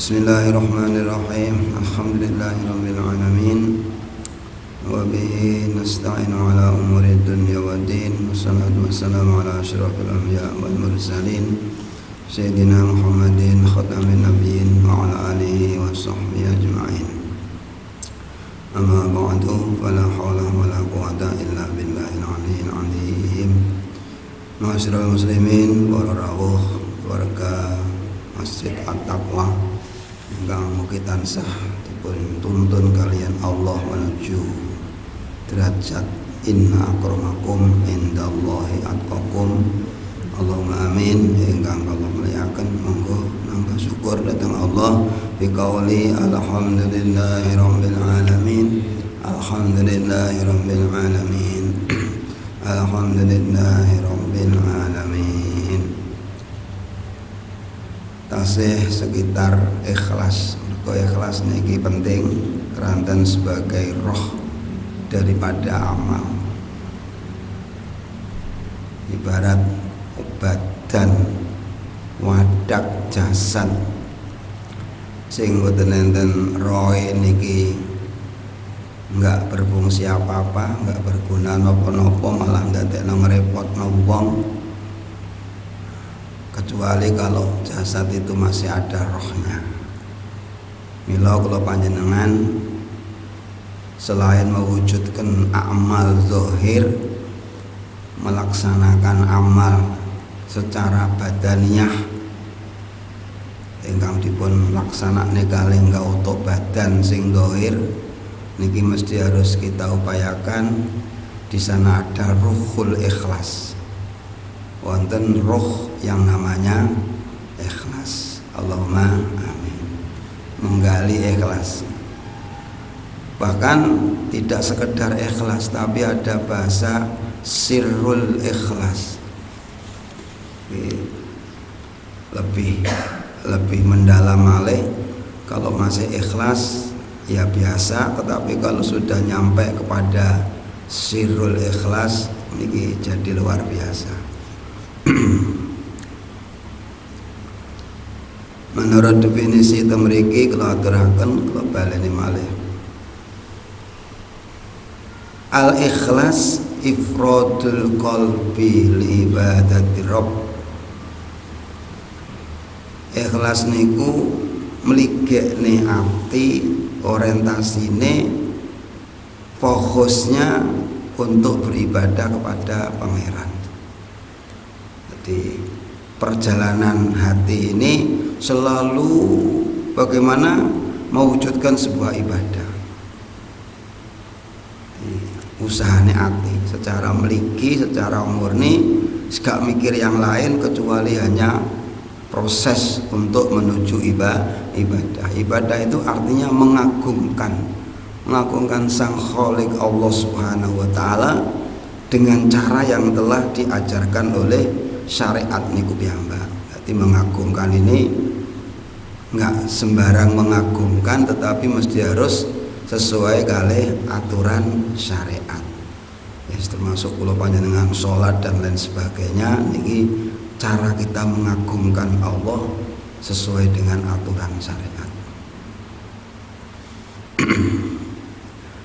Bismillahirrahmanirrahim. Alhamdulillahirabbil alamin. Wa bihi nasta'inu ala umuri dunya waddin. Wassalatu wassalamu ala asyrafil anbiya wal mursalin Sayyidina Muhammadin khatamin nabiyyin wa ala alihi wa sahbihi ajma'in. Amma ba'du, fala hawla wala quwwata illa billahil aliyyil azim. Ma'asyiral muslimin, para rawuh warga Masjid At-Taqwa ingkang mugi tansah dipun tuntun kalian Allah menuju derajat inna akramakum indallahi atqakum. Allahumma amin. Ingkang kula muliaken monggo nambah syukur dhateng Allah biqauli alhamdulillahirabbil alamin. Alhamdulillahirabbil alamin. Alhamdulillahirabbil alamin. Tasih sekitar ikhlas. Mergo ikhlas niki penting keranten sebagai roh daripada amal. Ibarat badan wadak jasad sing mboten enten roe niki enggak berfungsi apa-apa, enggak berguna napa-napa, malah ndadekno ngrepotno wong. Kecuali kalau jasad itu masih ada rohnya. Mila kula panjenengan selain mewujudkan amal zahir, melaksanakan amal secara badaniyah ingkang dipun laksanakne kalih ngautuk badan sing zahir niki mesti harus kita upayakan. Di sana ada ruhul ikhlas, wonten ruh yang namanya ikhlas. Allahumma amin. Menggali ikhlas. Bahkan tidak sekedar ikhlas, tapi ada bahasa sirrul ikhlas. Lebih mendalam malih. Kalau masih ikhlas ya biasa, tetapi kalau sudah nyampe kepada sirrul ikhlas ini jadi luar biasa. Menurut definisi temriki kula aturaken, kula baleni malih. Al-ikhlas ifradul qalbi li ibadati rabb. Ikhlas niku mligekne ati, orientasine, fokusnya untuk beribadah kepada Pangeran. Jadi perjalanan hati ini selalu bagaimana mewujudkan sebuah ibadah. Usahanya hati secara meliki, secara murni, gak mikir yang lain kecuali hanya proses untuk menuju ibadah. Ibadah itu artinya mengagungkan Sang Khalik Allah Subhanahu wa taala dengan cara yang telah diajarkan oleh syariat niku piyambak. Jadi mengagungkan ini enggak sembarang mengagungkan, tetapi mesti harus sesuai kalih aturan syariat. Yes, termasuk kula panjenengan salat dan lain sebagainya niki cara kita mengagungkan Allah sesuai dengan aturan syariat.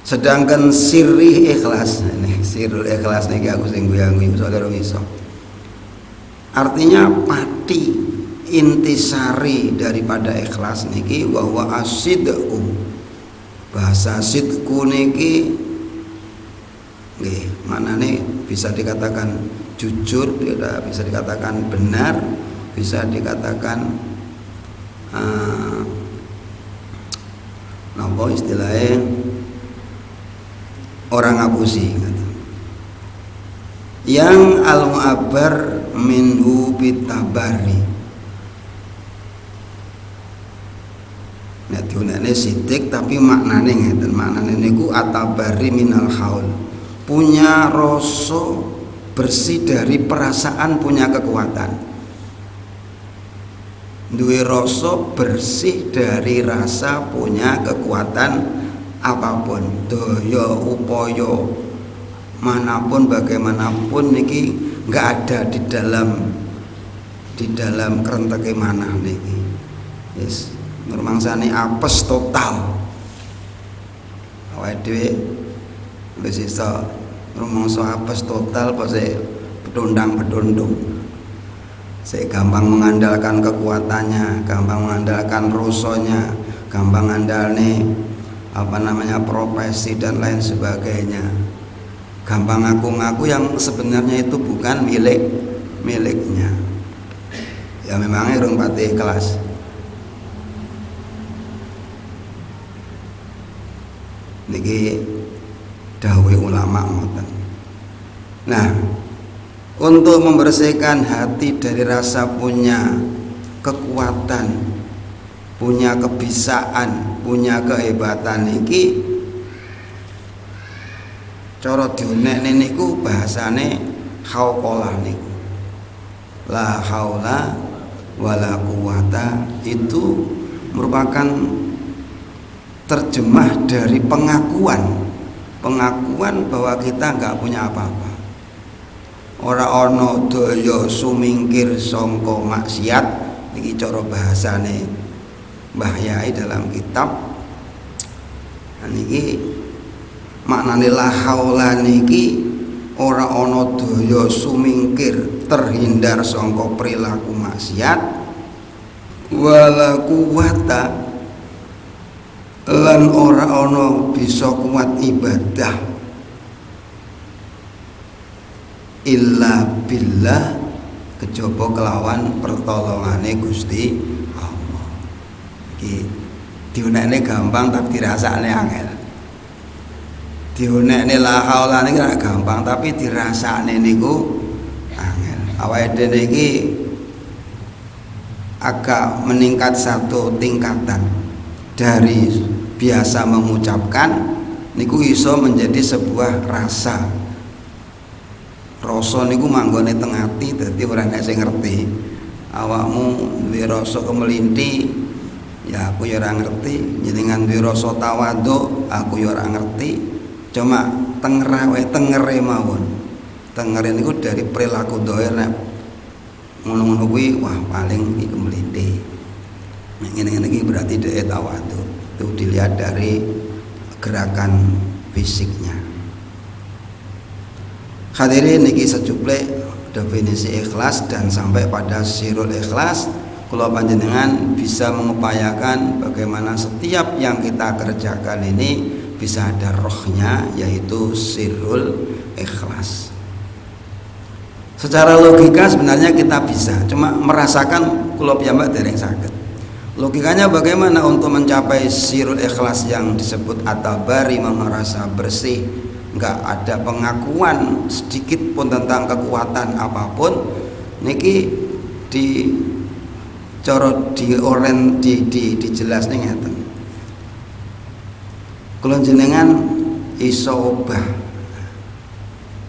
Sedangkan sirri ikhlas, sirrul ikhlas niki aku sing guyu-guyu saudara iso. Artinya pati intisari daripada ikhlas niki wa huwa asidqu. Bahasa sidqu niki nggih manane bisa dikatakan jujur, bisa dikatakan benar, bisa dikatakan napa istilahnya orang ngapusi. Yang al-mu'abbar minhu bitabari. Nek diunekne sidik tapi maknane ngeten, maknane niku atabari minal haul. Punya rasa bersih dari perasaan, punya kekuatan. Duwe rasa bersih dari rasa, punya kekuatan apapun, daya upaya manapun bagaimanapun niki enggak ada di dalam kerenteke manah niki. Yes. Rumangsane apes total. Awake dhewe wis iso rumangsa apes total kok sik bedondang-bedondong. Sik gampang mengandalkan kekuatannya, gampang mengandalkan rasanya, gampang ngandalne profesi dan lain sebagainya. Gampang ngaku-ngaku yang sebenarnya itu bukan miliknya. Ya memangnya urung pati ikhlas. Niki dawuh ulama ngoten. Nah, untuk membersihkan hati dari rasa punya kekuatan, punya kebisaan, punya kehebatan niki cara diunekne niku bahasane hauqalah niku. La haula wala quwata itu merupakan terjemah dari pengakuan bahwa kita nggak punya apa-apa. Ora ana daya sumingkir sangka maksiat iki cara bahasane Mbah Yai dalam kitab. Niki maknane la haula niki ora ana daya sumingkir terhindar sangka perilaku maksiat wala quwata lan ora ana bisa kuat ibadah illa billah kejaba kelawan pertolongane Gusti Allah. Iki diunekne gampang tapi dirasakne angel. Diunekne la haula niki ora gampang tapi dirasakne niku angel. Awake dhewe iki agak meningkat satu tingkatan dari biasa mengucapkan niku iso menjadi sebuah rasa niku manggone teng ati dadi ora nek sing ngerti. Awakmu duwe rasa kemelinti ya aku ya ora ngerti, jenengan duwe rasa tawadhu aku ya ora ngerti. Cuma tengere mawon. Tengere niku dari perilaku dohir nek ngono-ngono kuwi wah paling iki kemelinti. Ngene-ngene iki berarti dhek tawadhu. Itu dilihat dari gerakan fisiknya. Hadirin niki secuplek definisi ikhlas dan sampai pada sirul ikhlas. Kula panjenengan bisa mengupayakan bagaimana setiap yang kita kerjakan ini bisa ada rohnya, yaitu sirul ikhlas. Secara logika sebenarnya kita bisa, cuma merasakan kula piyambak dereng saged. Logikanya bagaimana untuk mencapai sirul ikhlas yang disebut at-tabari, merasa bersih, nggak ada pengakuan sedikit pun tentang kekuatan apapun. Niki dijelasne ngeten. Kula jenengan iso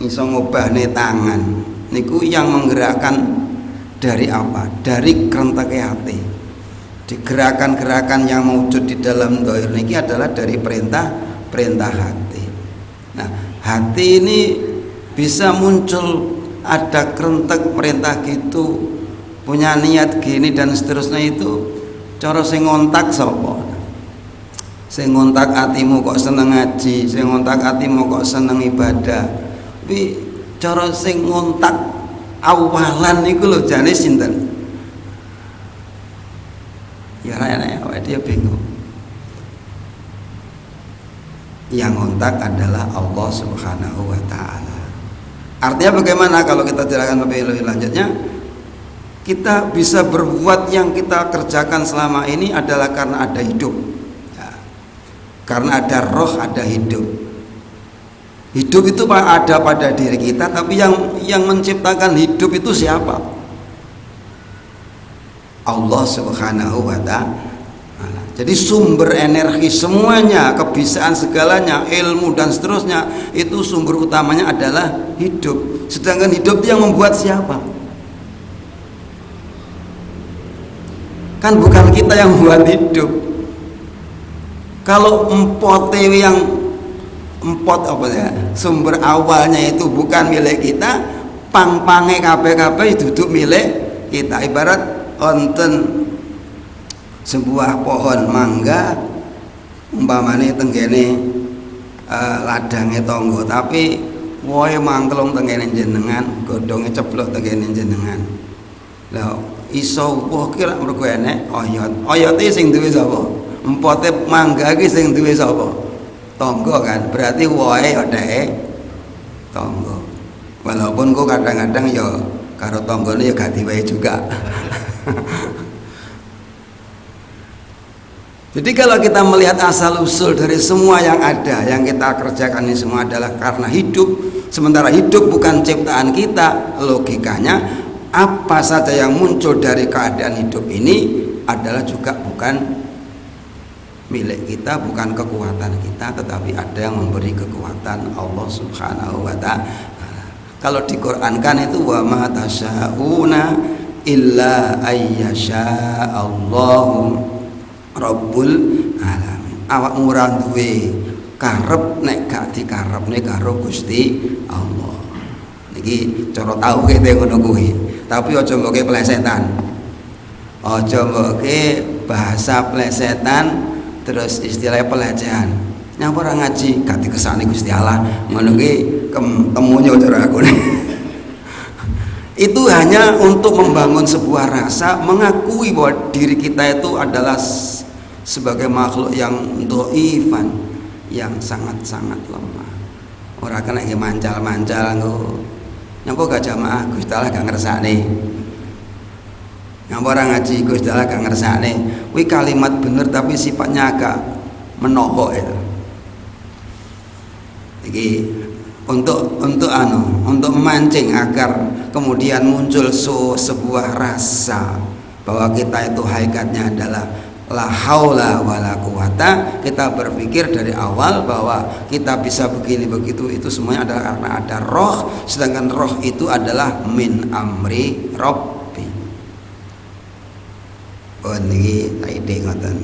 ngobahne tangan niku yang menggerakkan dari apa? Dari kerenteke hati. Di gerakan-gerakan yang mewujud di dalam dohir niki adalah dari perintah hati. Nah, hati ini bisa muncul ada kerentek perintah gitu, punya niat gini dan seterusnya, itu cara sing ngontak sapa? Sing ngontak atimu kok seneng ngaji, sing ngontak atimu kok seneng ibadah. Tapi cara sing ngontak awalan niku lho jane sinten? Ya awake dia bingung. Yang ngontak adalah Allah Subhanahu wa ta'ala. Artinya bagaimana kalau kita jelaskan lebih lanjutnya? Kita bisa berbuat yang kita kerjakan selama ini adalah karena ada hidup ya. Karena ada roh, ada hidup. Hidup itu ada pada diri kita, tapi yang menciptakan hidup itu siapa? Allah Subhanahu wa ta'ala. Jadi sumber energi semuanya, kebisaan segalanya, ilmu dan seterusnya, itu sumber utamanya adalah hidup. Sedangkan hidup yang membuat siapa? Kan bukan kita yang membuat hidup. Kalau sumber awalnya itu bukan milik kita, pang-pange kabeh-kabeh duduk milik kita. Ibarat wonten sebuah pohon mangga umpamane tenggene ladange tangga, tapi wohe mangklung tenggene jenengan, godhonge ceblok tenggene jenengan. Lah iso woh ki lak mergo enek oyot. Oyote sing duwe sapa? Empote mangga ki sing duwe sapa? Tangga kan. Berarti wohe ya dheke tangga. Walaupun kok kadang-kadang ya karo tanggane ya gak diwehi juga. Jadi kalau kita melihat asal usul dari semua yang ada, yang kita kerjakan ini semua adalah karena hidup. Sementara hidup bukan ciptaan kita, logikanya apa saja yang muncul dari keadaan hidup ini adalah juga bukan milik kita, bukan kekuatan kita, tetapi ada yang memberi kekuatan Allah Subhanahu wa ta'ala. Kalau di Quran kan itu wa ma tasyauna illa ayyasha Allahu Rabbul alamin. Awak ora duwe karep nek gak dikarepne karo Gusti Allah. Niki cara tau kete ngono kuwi. Tapi aja mboke plesetan. Aja mboke bahasa plesetan terus istilah pelecehan. Nyapa ora ngaji gak dikesani Gusti Allah. Ngono ki temunya cara aku. Itu hanya untuk membangun sebuah rasa, mengakui bahwa diri kita itu adalah sebagai makhluk yang dhaifan, yang sangat-sangat lemah. Ora kena mancal-mancal engko. Nyapa gak jamaah Gusti Allah gak ngersakne. Nyapa ora ngaji Gusti Allah gak ngersakne. Kuwi kalimat bener tapi sifatnya agak menohok ya. Iki untuk memancing agar kemudian muncul sebuah rasa bahwa kita itu hakikatnya adalah la haula wala quwata. Kita berpikir dari awal bahwa kita bisa begini begitu, itu semuanya adalah karena ada roh, sedangkan roh itu adalah min amri rabbi. Oh niki taide ngoten.